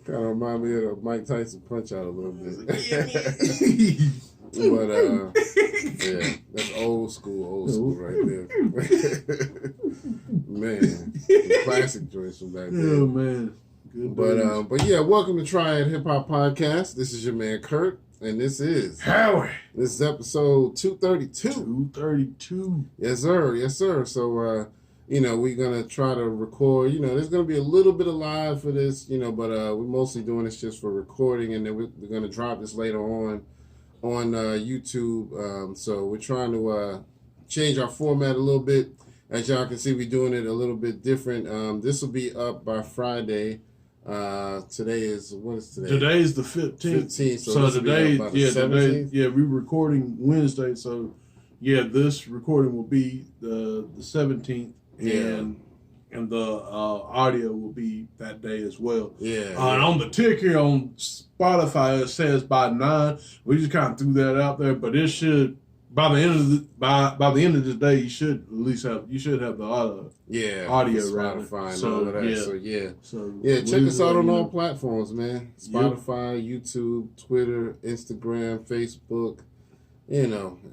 Kind of remind me of the Mike Tyson punch out a little bit. But yeah, that's old school right there. Man, the classic joints from back then. Oh man, good. But yeah, welcome to Triad Hip Hop Podcast. This is your man Kurt, and this is Howard. This is episode 232. 232. Yes, sir. Yes, sir. So we're gonna try to record. There's gonna be a little bit of live for this, but we're mostly doing this just for recording, and then we're gonna drop this later on YouTube. So we're trying to change our format a little bit. As y'all can see, we're doing it a little bit different. This will be up by Friday. Today is, what is today? Today is the 15th. So today, we're recording Wednesday. So this recording will be the 17th, and the audio will be that day as well. And on the tick here on Spotify, it says by 9. We just kind of threw that out there, but it should by the end of the day, you should have the audio right. Spotify and all of that. Check us out on all platforms, man. Spotify, YouTube, Twitter, Instagram, Facebook.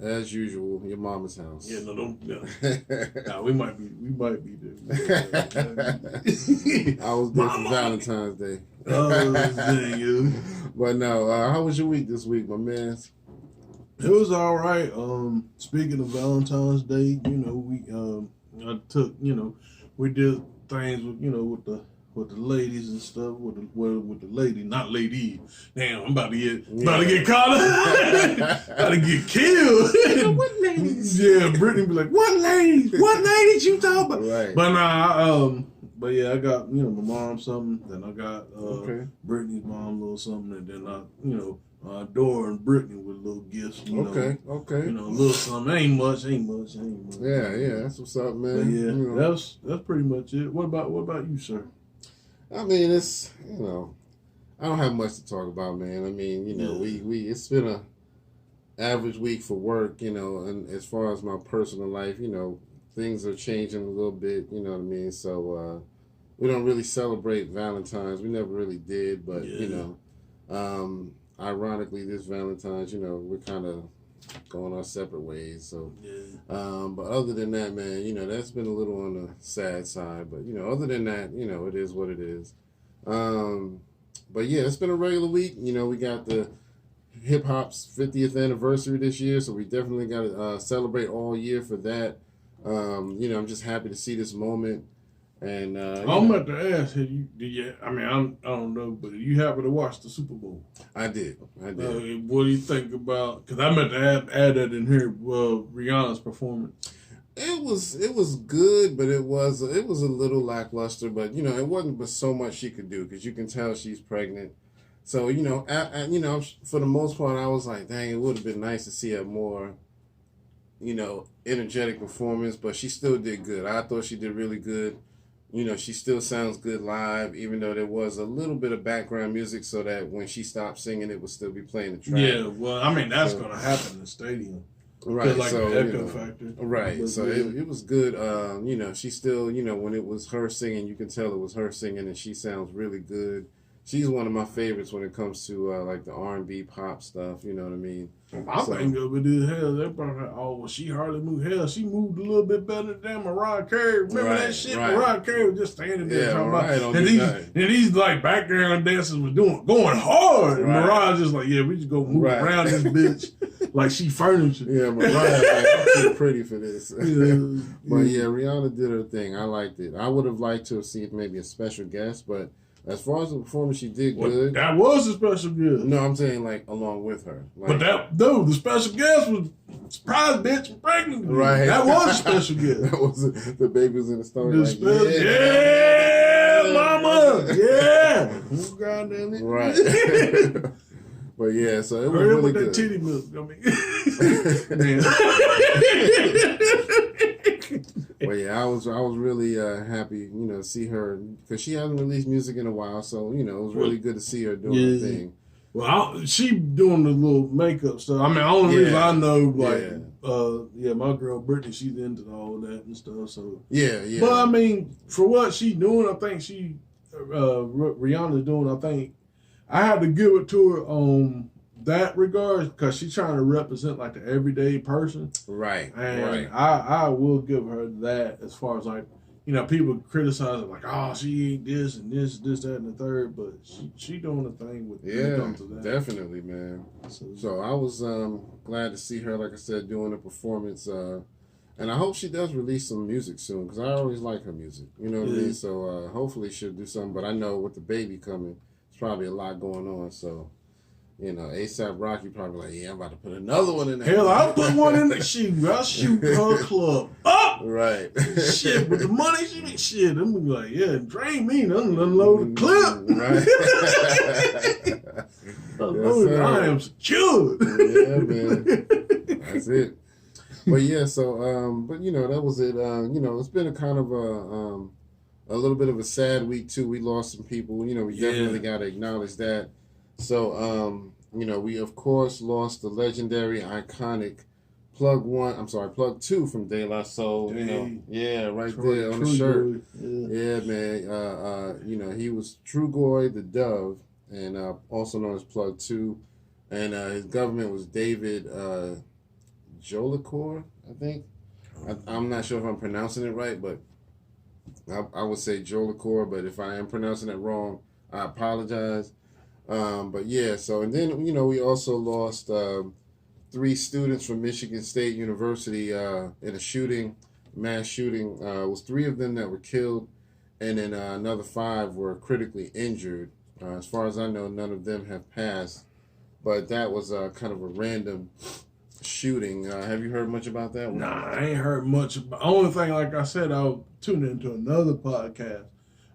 As usual, your mama's house. We might be there. I was there for Valentine's Day. Oh, dang you. But no, how was your week this week, my man? It was all right. Speaking of Valentine's Day, we did things with the ladies and stuff, with the lady, not lady. Damn, I'm about to get caught up. About to get killed. What ladies? Yeah, Brittany be like, what ladies? What ladies you talking about? Right. But I got, my mom something, then I got Brittany's mom a little something, and then Dora and Brittany with little gifts, Okay. a little something. Ain't much. Yeah, that's what's up, man. But that's pretty much it. What about you, sir? I mean, it's, I don't have much to talk about, man. I mean, it's been a average week for work, and as far as my personal life, things are changing a little bit, you know what I mean? So, we don't really celebrate Valentine's. We never really did, but, ironically, this Valentine's, we're kind of going our separate ways. So, but other than that, man, that's been a little on the sad side. But, other than that, it is what it is. But yeah, it's been a regular week. We got the hip hop's 50th anniversary this year, so we definitely got to celebrate all year for that. I'm just happy to see this moment. And I'm about to ask, I don't know, but you happen to watch the Super Bowl? I did. What do you think about? Because I meant to add that in here. Rihanna's performance. It was good, but it was a little lackluster. But it wasn't but so much she could do, because you can tell she's pregnant. So for the most part, I was like, dang, it would have been nice to see a more energetic performance. But she still did good. I thought she did really good. She still sounds good live, even though there was a little bit of background music so that when she stopped singing, it would still be playing the track. Yeah, well, that's going to happen in the stadium. Right. Like so, the echo factor. Right. So it was good. She still, when it was her singing, you can tell it was her singing, and she sounds really good. She's one of my favorites when it comes to like the R&B pop stuff. You know what I mean? I think of it as hell. They probably, she hardly moved. Hell, she moved a little bit better than Mariah Carey. Remember that shit? Right. Mariah Carey was just standing there talking about. And these like background dancers was going hard. And Mariah's just like, we just go move around this bitch like she furniture. Yeah, Mariah, I'm too pretty for this. But Rihanna did her thing. I liked it. I would have liked to have seen maybe a special guest, but as far as the performance, she did good. That was a special guest. No, I'm saying like along with her. Like, but the special guest was surprise bitch pregnant. Right. That was a special guest. That was the baby was in the stomach. Mama. Yeah. God damn it. Right. But yeah, so it was really with good. That titty milk. But yeah, I was really happy, to see her, because she hasn't released music in a while. So it was really good to see her doing her thing. Well, she doing the little makeup stuff. I mean, the only reason I know, like, my girl Brittany, she's into all of that and stuff. So yeah. But I mean, for what she's doing, I think Rihanna's doing. I think I had to give it to her on that regard because she's trying to represent like the everyday person. Right. And I will give her that as far as like, you know, people criticize it like, oh, she ain't this and this, that, and the third, but she doing a thing with when it comes to that. Definitely, man. So I was glad to see her, like I said, doing a performance. And I hope she does release some music soon because I always like her music. You know what I mean? So hopefully she'll do something. But I know with the baby coming, there's probably a lot going on. So, you know, ASAP Rocky probably like, yeah, I'm about to put another one in there. Hell, I'll put one in the shoot. I'll shoot her club up. Right. Shit, with the money she make, shit, I'm gonna be like, yeah, drain me, unload the clip. Right. Yes, I am secured. Yeah, man. That's it. But yeah, so but you know, that was it. You know, it's been a kind of a little bit of a sad week too. We lost some people. You know, we definitely got to acknowledge that. So you know, we of course lost the legendary, iconic Plug 2 from De La Soul. You know, right there on the shirt. Yeah, man. You know, he was Trugoy the Dove, and also known as Plug 2, and his government was David Jolicoeur, I think. I'm not sure if I'm pronouncing it right, but I would say Jolicoeur, but if I am pronouncing it wrong, I apologize. But yeah, so, and then, you know, we also lost 3 students from Michigan State University in a shooting, mass shooting. It was 3 of them that were killed, and then another 5 were critically injured. As far as I know, none of them have passed, but that was kind of a random shooting. Have you heard much about that one? Nah, I ain't heard much. The only thing, like I said, I tuned into another podcast,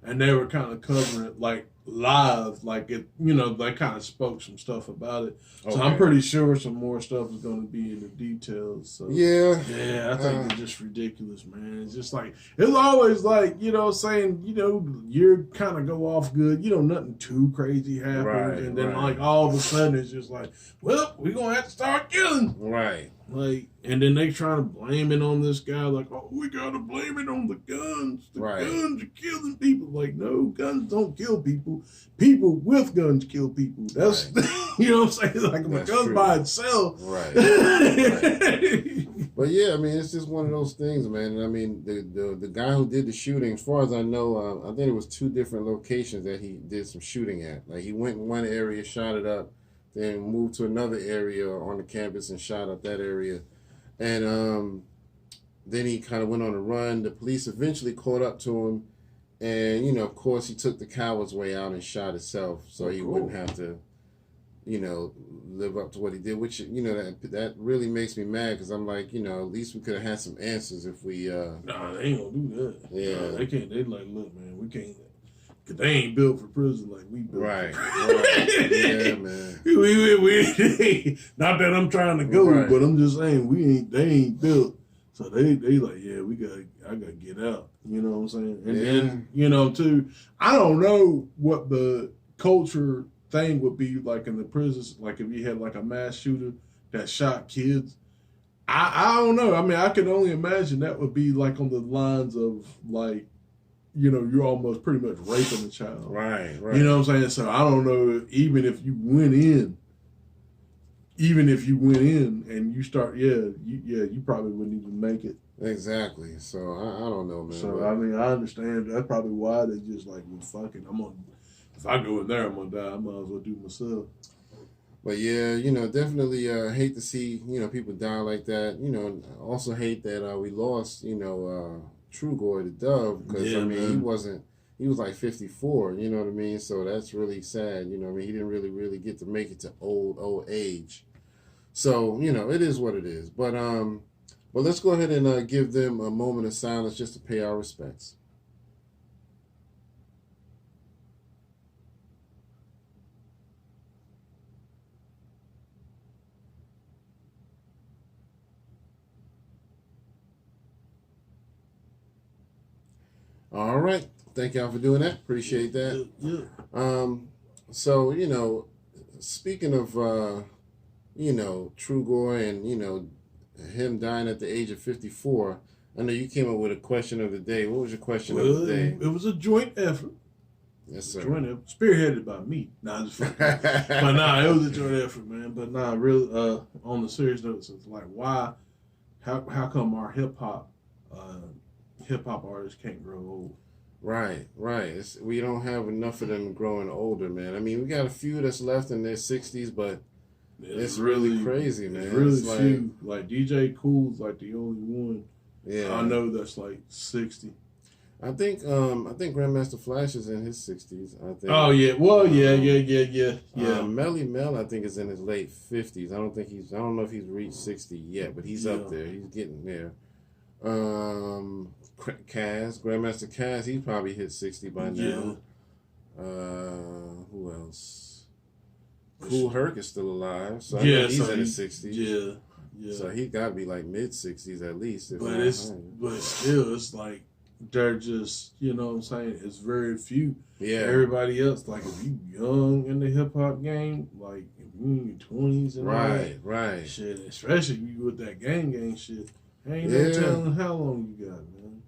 and they were kind of covering it like live, like it. You know, they kind of spoke some stuff about it. So I'm pretty sure some more stuff is going to be in the details. So yeah, I think it's just ridiculous, man. It's just like it's always like, you know, saying, you know, you kind of go off good, you know, nothing too crazy happens, and then like all of a sudden it's just like, well, we're gonna have to start killing, right? Like, and then they trying to blame it on this guy, like, oh, we gotta blame it on the guns. The guns are killing people. Like, no, guns don't kill people. People with guns kill people. That's you know what I'm saying? Like, the gun by itself. Right. But yeah, I mean, it's just one of those things, man. And I mean, the guy who did the shooting, as far as I know, I think it was 2 different locations that he did some shooting at. Like, he went in one area, shot it up, then moved to another area on the campus and shot up that area. And then he kind of went on a run. The police eventually caught up to him. And, you know, of course, he took the coward's way out and shot himself so he wouldn't have to, you know, live up to what he did, which, you know, that really makes me mad because I'm like, you know, at least we could have had some answers if we... Nah, they ain't gonna do that. Yeah. Nah, they can't. They like, look, man, we can't... Cause they ain't built for prison like we built. Right. Yeah, man. We not that I'm trying to go, but I'm just saying they ain't built. So they like, yeah, I gotta get out. You know what I'm saying? And then, you know, too, I don't know what the culture thing would be like in the prisons, like if you had like a mass shooter that shot kids. I don't know. I mean, I could only imagine that would be like on the lines of like, you know, you're almost pretty much raping a child. Right. You know what I'm saying? So I don't know, even if you went in and you start, you probably wouldn't even make it. Exactly. So I don't know, man. So, I mean, I understand. That's probably why they just like, well, fuck it. If I go in there, I'm going to die. I might as well do it myself. But yeah, you know, definitely hate to see, you know, people die like that. You know, also hate that we lost, you know, Trugoy the Dove, because I mean, he was like 54, you know what I mean? So that's really sad, you know what I mean? He didn't really get to make it to old age. So, you know, it is what it is. But let's go ahead and give them a moment of silence just to pay our respects. All right. Thank y'all for doing that. Appreciate that. Yeah. So, you know, speaking of, Trugoy and, him dying at the age of 54, I know you came up with a question of the day. What was your question of the day? It was a joint effort. Yes, sir. Joint effort. Spearheaded by me. Nah, I'm just fucking. But nah, it was a joint effort, man. But nah, really, on the serious note, it's like, why, how come our hip hop artists can't grow old? Right. We don't have enough of them growing older, man. I mean, we got a few that's left in their 60s, but it's really crazy, man. It's really few. Like DJ Cool's like the only one. Yeah, I know that's like 60. I think Grandmaster Flash is in his 60s. I think. Oh yeah, well yeah. Melly Mel, I think, is in his late 50s. I don't know if he's reached 60 yet, but he's up there. He's getting there. Grandmaster Cass, he's probably hit 60 by now. Who else? Cool Herc is still alive, so I know he's in his 60s. Yeah. So he got to be like mid 60s at least. But still, it's like they're just, you know what I'm saying? It's very few. Yeah. Everybody else, like if you young in the hip hop game, like if you in your 20s and all that, right. Shit, especially if you with that gang shit, ain't no telling how long you got, man.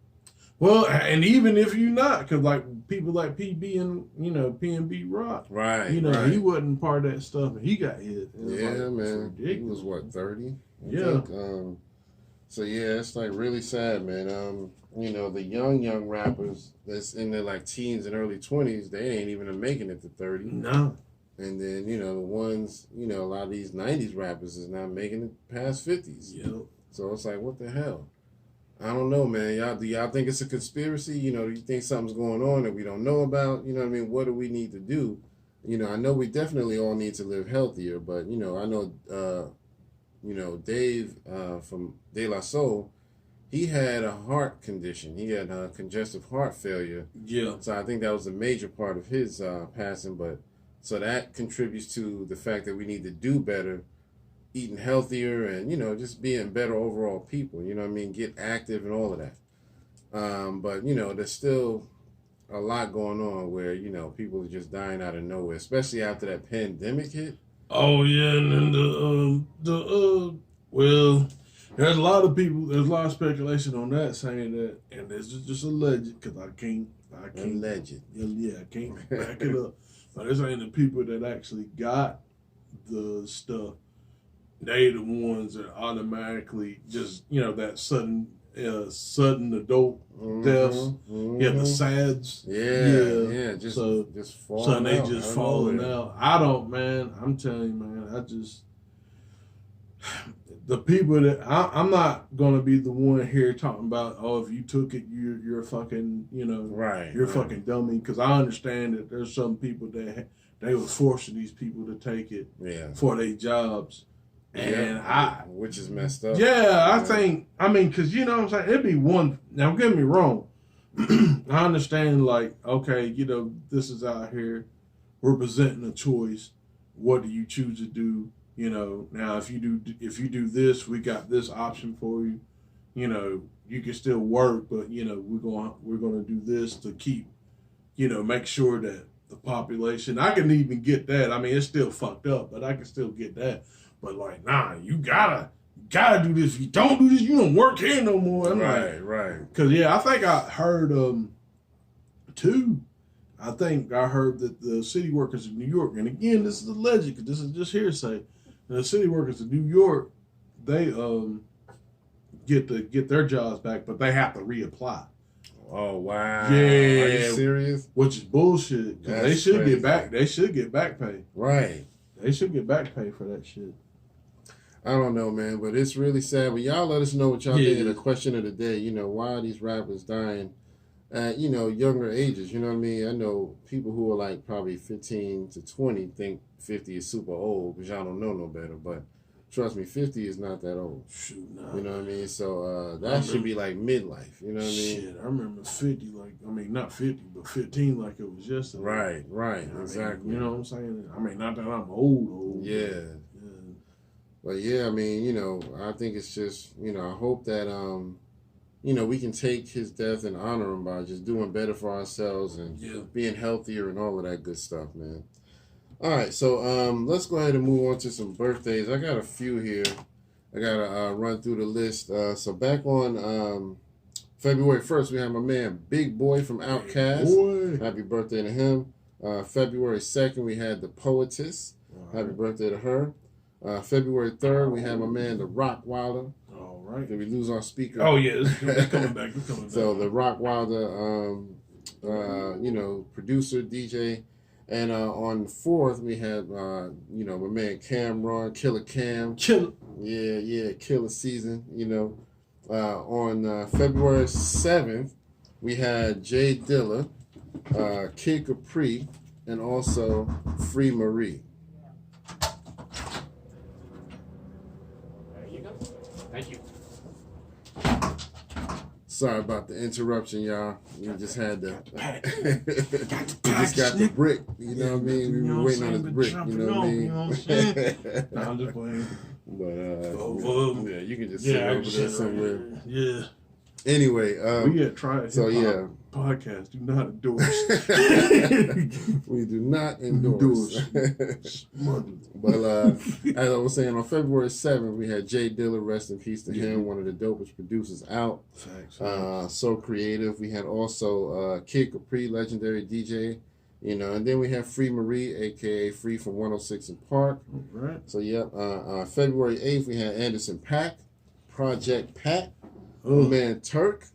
Well, and even if you not, because like people like PB and PNB Rock, right, he wasn't part of that stuff, and he got hit. Yeah, man. He was what, 30? I think. So yeah, it's like really sad, man. The young rappers that's in their like teens and early 20s, they ain't even making it to 30. No. And then the ones, a lot of these 90s rappers is not making it past 50s. Yep. So it's like, what the hell? I don't know, man. Do y'all think it's a conspiracy? Do you think something's going on that we don't know about? You know what I mean? What do we need to do? I know we definitely all need to live healthier, but, I know, Dave from De La Soul, he had a heart condition. He had congestive heart failure. Yeah. So I think that was a major part of his passing, but so that contributes to the fact that we need to do better, eating healthier, and just being better overall people. You know what I mean? Get active and all of that. But there's still a lot going on where people are just dying out of nowhere, especially after that pandemic hit. Oh yeah, and then well, there's a lot of people. There's a lot of speculation on that, saying that, and this is just alleged because I can't. Alleged. Yeah, I can't back it up. But they're saying the people that actually got the stuff, they the ones that automatically just that sudden adult deaths. Mm-hmm. Yeah, the SADs. Yeah. Just falling so they out. just falling out. I don't, man. I'm telling you, man. The people that I'm not gonna be the one here talking about. Oh, if you took it, you're fucking, right. You're fucking dummy. Because I understand that there's some people that they was forcing these people to take it for their jobs. And which is messed up. Yeah, I think, because what I'm saying, it'd be one. Now, get me wrong. I understand, like, okay, this is out here. We're presenting a choice. What do you choose to do? Now if you do this, we got this option for you. You can still work, but we're gonna do this to keep, make sure that the population. I can even get that. It's still fucked up, but I can still get that. But like, nah, you gotta do this. If you don't do this, you don't work here no more. Right. Because I think I heard too. I think I heard that the city workers in New York, and again, this is alleged because this is just hearsay. The city workers in New York, they get their jobs back, but they have to reapply. Oh wow! Yeah, are you serious? Which is bullshit. They should get back. They should get back pay. Right. They should get back pay for that shit. I don't know, man, but it's really sad. But y'all let us know what y'all think of the question of the day. Why are these rappers dying at, younger ages? You know what I mean? I know people who are like probably 15 to 20 think 50 is super old because y'all don't know no better. But trust me, 50 is not that old. Shoot, nah. You know what I mean? So that should be like midlife. You know what I mean? Shit, I remember 50, not 50, but 15 like it was yesterday. Right, exactly. You know what I'm saying? Not that I'm old. Yeah. But yeah, I think it's just, I hope that, we can take his death and honor him by just doing better for ourselves and being healthier and all of that good stuff, man. All right, so let's go ahead and move on to some birthdays. I got a few here. I gotta run through the list. So back on February 1st, we have my man Big Boy from Outkast. Boy. Happy birthday to him. February 2nd, we had the Poetess. Happy birthday to her. February 3rd, we had my man the Rockwilder. All right. Did we lose our speaker? Oh yeah, it's coming back. It's coming back. So the Rockwilder, producer, DJ. And on the 4th, we had, my man Cameron, Killer Cam. Killer. Yeah, Killer Season, on February 7th, we had Jay Dilla, Kid Capri, and also Free Marie. There you go. Thank you. Sorry about the interruption, y'all. We just had to. We just got the brick. You know what I mean? We were waiting on this brick. You know what I mean? Nah, I'm just playing. But yeah, you can just sit over there somewhere. Yeah. Anyway, we get tried. So yeah, podcast do not endorse. We do not endorse. But as I was saying, on February 7th, we had Jay Dilla, rest in peace to him, one of the dopest producers out. So creative. We had also Kid Capri, legendary DJ, and then we have Free Marie, aka Free from 106 in Park. Right. So February 8th, we had Anderson .Paak, Project Pat, my man Turk,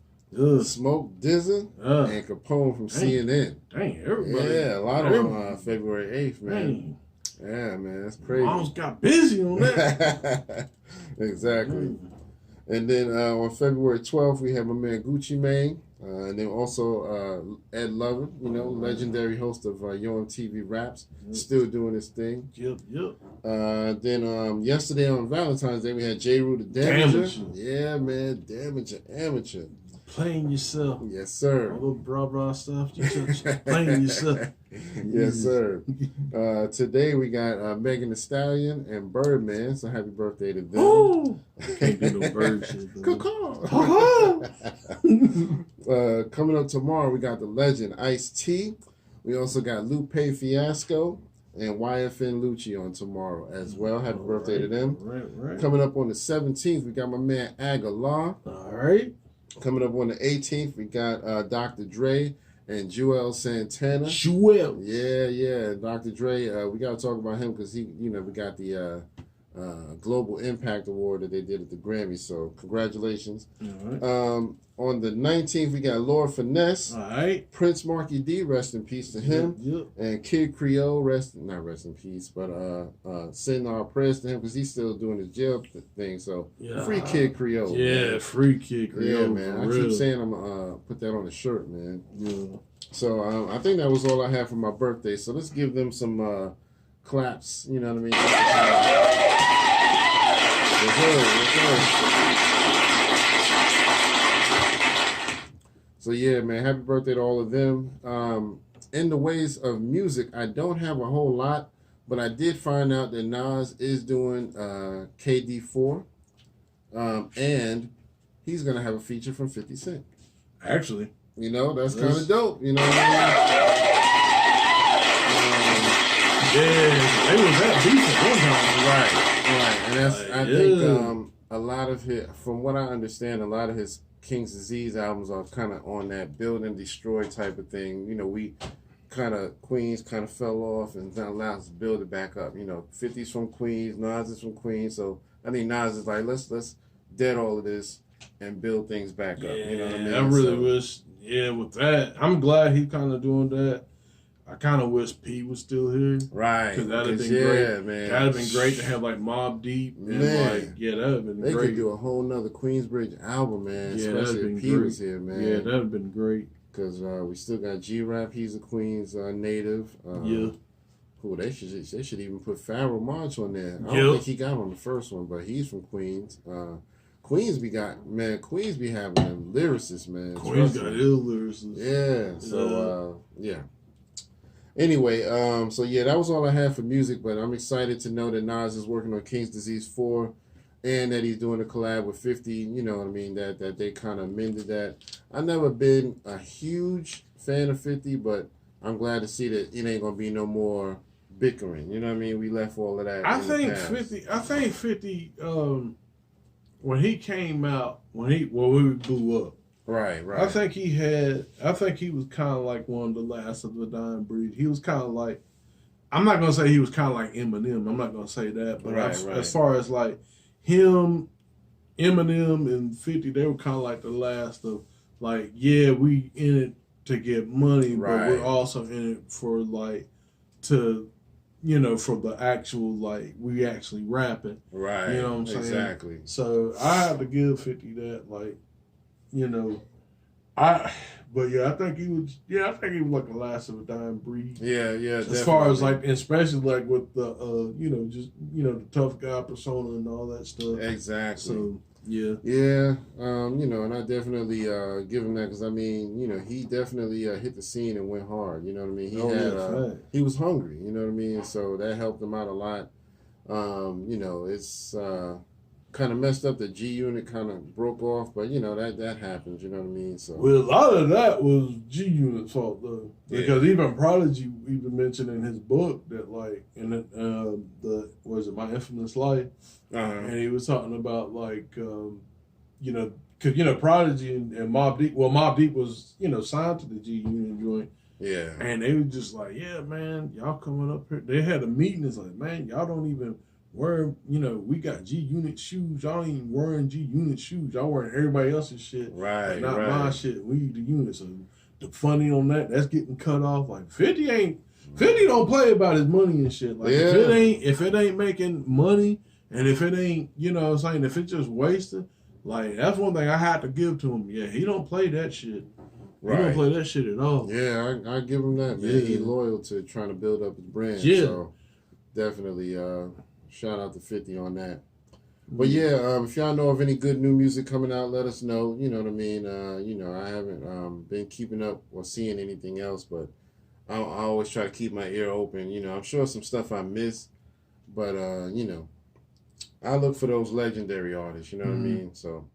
Smoke Dizza, and Capone from CNN. Dang, everybody. Yeah, a lot on February 8th, man. Dang. Yeah, man, that's crazy. Mom's got busy on that. Exactly. And then on February 12th, we have my man Gucci Mane. And then also Ed Lover, legendary host of Yo MTV Raps, still doing his thing. Yep. Then yesterday on Valentine's Day, we had J. Rue the Damager. Yeah, man, Damager Amateur. Playing yourself. Yes, sir. All the blah stuff. You just playing yourself. Yes, sir. Today we got Megan Thee Stallion and Birdman, so happy birthday to them. Oh! Can't do no bird shit. Coming up tomorrow, we got the legend Ice-T. We also got Lupe Fiasco and YFN Lucci on tomorrow as well. Happy birthday to them. Right. Coming up on the 17th, we got my man Aguilar. All right. Coming up on the 18th, we got Dr. Dre and Joel Santana. Joel. Yeah. Dr. Dre, we got to talk about him because he, we got the Global Impact Award that they did at the Grammys. So congratulations. All right. On the 19th, we got Lord Finesse. All right. Prince Marky D, rest in peace to him. Yep. And Kid Creole, not rest in peace, but send our prayers to him because he's still doing his jail thing. So free Kid Creole. Yeah, man. free Kid Creole. Yeah, man. I keep saying I'm gonna put that on the shirt, man. Yeah. So I think that was all I had for my birthday. So let's give them some claps. You know what I mean? Yes, sir. So yeah, man, happy birthday to all of them. In the ways of music, I don't have a whole lot, but I did find out that Nas is doing KD4, and he's gonna have a feature from 50 Cent. Actually, that's kind of dope. You know what I mean? Yeah, they was that decent one time. Right, and that's I think a lot of his, from what I understand, a lot of his King's Disease albums are kind of on that build and destroy type of thing. We Queens kind of fell off and now allowed us to build it back up. 50's from Queens, Nas is from Queens, so I think Nas is like, let's dead all of this and build things back up. You know what I mean? I really wish, with that, I'm glad he kind of doing that. I kind of wish P was still here. Right. Because that'd have been great. Man. That'd have been great to have like Mobb Deep. And that'd have been great. They could do a whole nother Queensbridge album, man. Yeah, especially if P was here, man. Yeah, that'd have been great. Because we still got G-Rap. He's a Queens native. Cool. They should even put Pharoah Monch on there. I don't think he got on the first one, but he's from Queens. Queens be having them lyricists, man. Queens got ill lyricists. Yeah. So yeah. Anyway, that was all I had for music, but I'm excited to know that Nas is working on King's Disease 4 and that he's doing a collab with 50, you know what I mean, that they kind of amended that. I've never been a huge fan of 50, but I'm glad to see that it ain't going to be no more bickering. You know what I mean? We left all of that. I in think the past. 50. I think 50. When he came out, when we blew up. Right. I think he was kind of like one of the last of the dying breed. He was kind of like, I'm not gonna say he was kind of like Eminem. I'm not gonna say that, but as far as like him, Eminem, and 50, they were kind of like the last of like, yeah, we in it to get money, but we're also in it for like to, for the actual like we actually rapping. Right. You know what I'm saying? Exactly. So I have to give 50 that, like, I think he was like the last of a dying breed. Yeah, As definitely. far as like, especially like with the the tough guy persona and all that stuff. Exactly. So yeah. And I definitely give him that because I mean, he definitely hit the scene and went hard. You know what I mean? He was hungry. You know what I mean? So that helped him out a lot. It's kind of messed up. The G Unit kind of broke off, but that happens. You know what I mean? So a lot of that was G Unit's fault though, because even Prodigy even mentioned in his book that like in My Infamous Life, and he was talking about like because Prodigy and Mobb Deep. Well, Mobb Deep was signed to the G Unit joint. Yeah, and they were just like, yeah, man, y'all coming up here. They had a meeting. It's like, man, y'all don't even wear, we got G Unit shoes. Y'all ain't wearing G Unit shoes. Y'all wearing everybody else's shit. Right, not my shit. We the unit. So the funny on that's getting cut off. Like 50 don't play about his money and shit. Like if it ain't making money and if it ain't, if it's just wasting, like that's one thing I had to give to him. Yeah, he don't play that shit. Right. He don't play that shit at all. Yeah, I give him that, man. Yeah. He's loyal to trying to build up his brand. Yeah. So definitely shout out to 50 on that. But yeah, if y'all know of any good new music coming out, let us know. You know what I mean? I haven't been keeping up or seeing anything else, but I always try to keep my ear open. I'm sure some stuff I miss, but I look for those legendary artists, you know what I mean? So